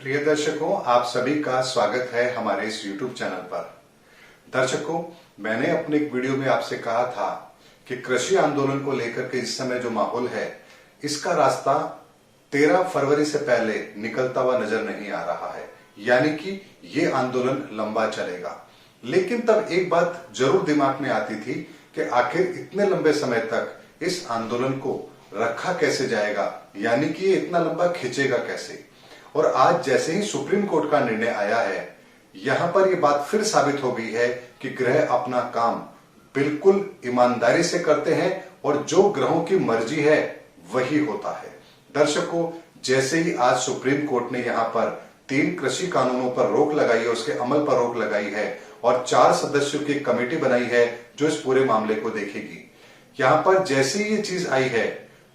प्रिय दर्शकों, आप सभी का स्वागत है हमारे इस YouTube चैनल पर। दर्शकों, मैंने अपने एक वीडियो में आपसे कहा था कि कृषि आंदोलन को लेकर के इस समय जो माहौल है, इसका रास्ता 13 फरवरी से पहले निकलता हुआ नजर नहीं आ रहा है, यानी कि ये आंदोलन लंबा चलेगा। लेकिन तब एक बात जरूर दिमाग में आती थी कि आखिर इतने लंबे समय तक इस आंदोलन को रखा कैसे जाएगा, यानी कि ये इतना लंबा खिंचेगा कैसे। और आज जैसे ही सुप्रीम कोर्ट का निर्णय आया है, यहां पर यह बात फिर साबित हो गई है कि ग्रह अपना काम बिल्कुल ईमानदारी से करते हैं और जो ग्रहों की मर्जी है वही होता है। दर्शकों, जैसे ही आज सुप्रीम कोर्ट ने यहां पर 3 कृषि कानूनों पर रोक लगाई है, उसके अमल पर रोक लगाई है और 4 सदस्यों की कमेटी बनाई है जो इस पूरे मामले को देखेगी। यहां पर जैसे ही ये चीज आई है,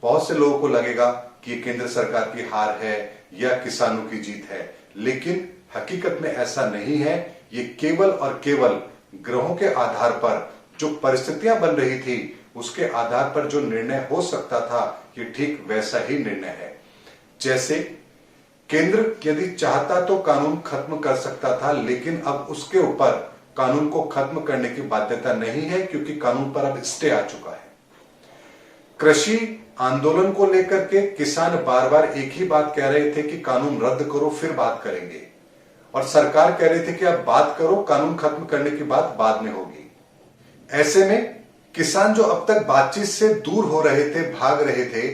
बहुत से लोगों को लगेगा कि ये केंद्र सरकार की हार है या किसानों की जीत है, लेकिन हकीकत में ऐसा नहीं है। ये केवल और केवल ग्रहों के आधार पर जो परिस्थितियां बन रही थी, उसके आधार पर जो निर्णय हो सकता था, ये ठीक वैसा ही निर्णय है। जैसे केंद्र यदि चाहता तो कानून खत्म कर सकता था, लेकिन अब उसके ऊपर कानून को खत्म करने की बाध्यता नहीं है, क्योंकि कानून पर अब स्टे आ चुका है। कृषि आंदोलन को लेकर के किसान बार बार एक ही बात कह रहे थे कि कानून रद्द करो फिर बात करेंगे, और सरकार कह रही थी कि अब बात करो, कानून खत्म करने की बात बाद में होगी। ऐसे में किसान जो अब तक बातचीत से दूर हो रहे थे, भाग रहे थे,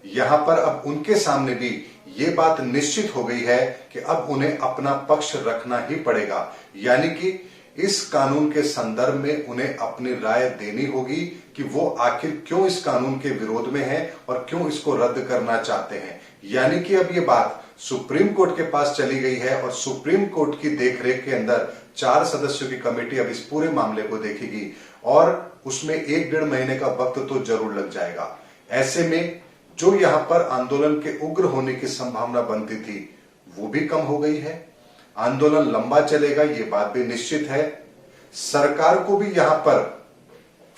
यहां पर अब उनके सामने भी ये बात निश्चित हो गई है कि अब उन्हें अपना पक्ष रखना ही पड़ेगा, यानी कि इस कानून के संदर्भ में उन्हें अपनी राय देनी होगी कि वो आखिर क्यों इस कानून के विरोध में है और क्यों इसको रद्द करना चाहते हैं। यानी कि अब ये बात सुप्रीम कोर्ट के पास चली गई है और सुप्रीम कोर्ट की देखरेख के अंदर 4 सदस्यों की कमेटी अब इस पूरे मामले को देखेगी और उसमें 1-1.5 महीने का वक्त तो जरूर लग जाएगा। ऐसे में जो यहां पर आंदोलन के उग्र होने की संभावना बनती थी, वो भी कम हो गई है। आंदोलन लंबा चलेगा, ये बात भी निश्चित है। सरकार को भी यहां पर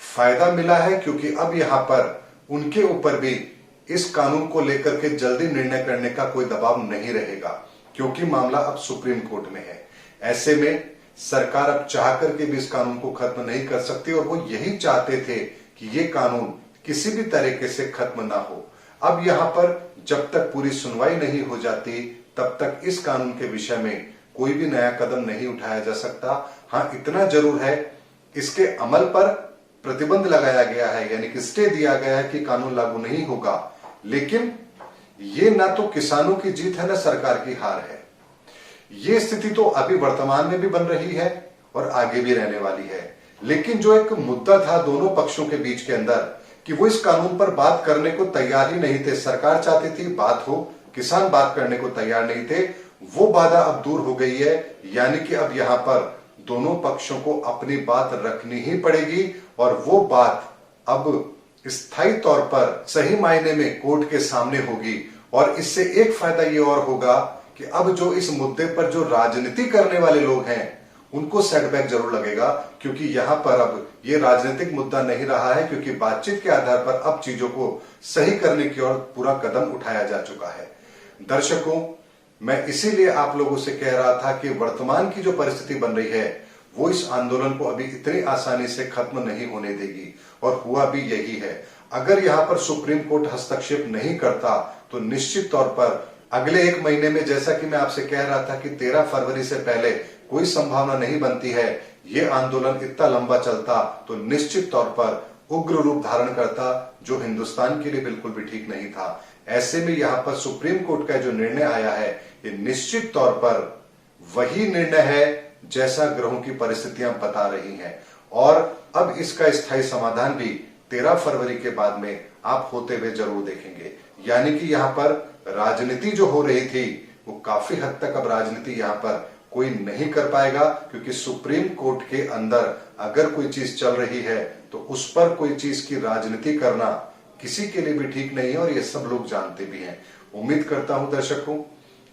फायदा मिला है, क्योंकि अब यहां पर उनके ऊपर भी इस कानून को लेकर के जल्दी निर्णय करने का कोई दबाव नहीं रहेगा, क्योंकि मामला अब सुप्रीम कोर्ट में है। ऐसे में सरकार अब चाह करके भी इस कानून को खत्म नहीं कर सकती, और वो यही चाहते थे कि ये कानून किसी भी तरीके से खत्म ना हो। अब यहां पर जब तक पूरी सुनवाई नहीं हो जाती, तब तक इस कानून के विषय में कोई भी नया कदम नहीं उठाया जा सकता। हां, इतना जरूर है, इसके अमल पर प्रतिबंध लगाया गया है, यानी कि स्टे दिया गया है कि कानून लागू नहीं होगा, लेकिन ये ना तो किसानों की जीत है ना सरकार की हार है। ये स्थिति तो अभी वर्तमान में भी बन रही है और आगे भी रहने वाली है। लेकिन जो एक मुद्दा था दोनों पक्षों के बीच के अंदर कि वो इस कानून पर बात करने को तैयार ही नहीं थे, सरकार चाहती थी बात हो, किसान बात करने को तैयार नहीं थे, वो बाधा अब दूर हो गई है। यानी कि अब यहां पर दोनों पक्षों को अपनी बात रखनी ही पड़ेगी, और वो बात अब स्थायी तौर पर सही मायने में कोर्ट के सामने होगी। और इससे एक फायदा ये और होगा कि अब जो इस मुद्दे पर जो राजनीति करने वाले लोग हैं, उनको सेटबैक जरूर लगेगा, क्योंकि यहां पर अब ये राजनीतिक मुद्दा नहीं रहा है, क्योंकि बातचीत के आधार पर अब चीजों को सही करने की ओर पूरा कदम उठाया जा चुका है। दर्शकों, मैं इसीलिए आप लोगों से कह रहा था कि वर्तमान की जो परिस्थिति बन रही है, वो इस आंदोलन को अभी इतनी आसानी से खत्म नहीं होने देगी, और हुआ भी यही है। अगर यहां पर सुप्रीम कोर्ट हस्तक्षेप नहीं करता, तो निश्चित तौर पर अगले 1 महीने में, जैसा कि मैं आपसे कह रहा था कि 13 फरवरी से पहले कोई संभावना नहीं बनती है, ये आंदोलन इतना लंबा चलता तो निश्चित तौर पर उग्र रूप धारण करता, जो हिंदुस्तान के लिए बिल्कुल भी ठीक नहीं था। ऐसे में यहां पर सुप्रीम कोर्ट का जो निर्णय आया है, ये निश्चित तौर पर वही निर्णय है जैसा ग्रहों की परिस्थितियां बता रही हैं, और अब इसका स्थायी समाधान भी 13 फरवरी के बाद में आप होते हुए जरूर देखेंगे। यानी कि यहां पर राजनीति जो हो रही थी, वो काफी हद तक अब राजनीति यहां पर कोई नहीं कर पाएगा, क्योंकि सुप्रीम कोर्ट के अंदर अगर कोई चीज चल रही है तो उस पर कोई चीज की राजनीति करना किसी के लिए भी ठीक नहीं है, और ये सब लोग जानते भी हैं। उम्मीद करता हूं दर्शकों,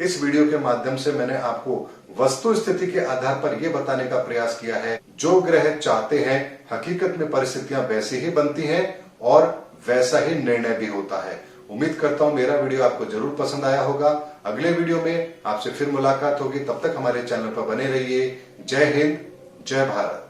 इस वीडियो के माध्यम से मैंने आपको वस्तु स्थिति के आधार पर यह बताने का प्रयास किया है, जो ग्रह चाहते हैं हकीकत में परिस्थितियां वैसी ही बनती हैं और वैसा ही निर्णय भी होता है। उम्मीद करता हूं मेरा वीडियो आपको जरूर पसंद आया होगा। अगले वीडियो में आपसे फिर मुलाकात होगी, तब तक हमारे चैनल पर बने रहिए। जय हिंद, जय भारत।